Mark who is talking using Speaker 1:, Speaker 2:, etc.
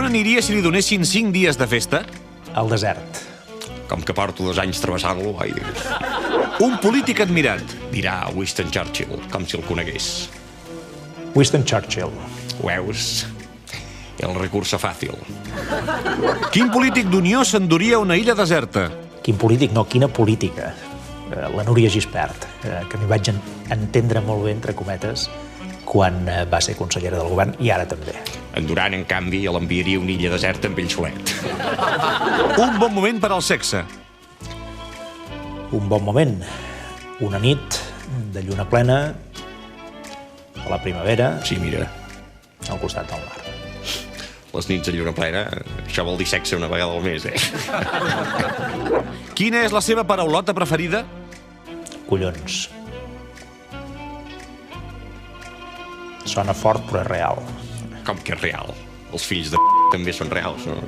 Speaker 1: aniria si li donessin 5 dies de festa?
Speaker 2: Al desert.
Speaker 3: Com que porto 2 anys travessant-lo, oi?
Speaker 1: Un polític admirat.
Speaker 3: Dirà Winston Churchill, com si el conegués.
Speaker 2: Winston Churchill.
Speaker 3: Ho veus? El recurso fàcil.
Speaker 1: Quin polític d'Unió s'enduria a una illa deserta?
Speaker 2: Quin polític? No, quina política. La Núria Gispert, que m'hi vaig entendre molt bé, entre cometes, quan va ser consellera del govern, i ara també.
Speaker 3: En Duran, en canvi, l'enviaria a una illa deserta amb ell solet.
Speaker 1: Un bon moment per al sexe.
Speaker 2: Un bon moment. Una nit de lluna plena, a la primavera,
Speaker 3: Sí, mira,
Speaker 2: al costat del mar.
Speaker 3: les nits de lluna plena, això vol dir sexe una vegada al mes,
Speaker 1: Quina és la seva paraulota preferida?
Speaker 2: Collons. Sona fort, però és real.
Speaker 3: Com que és real. Els fills de també són reals, no?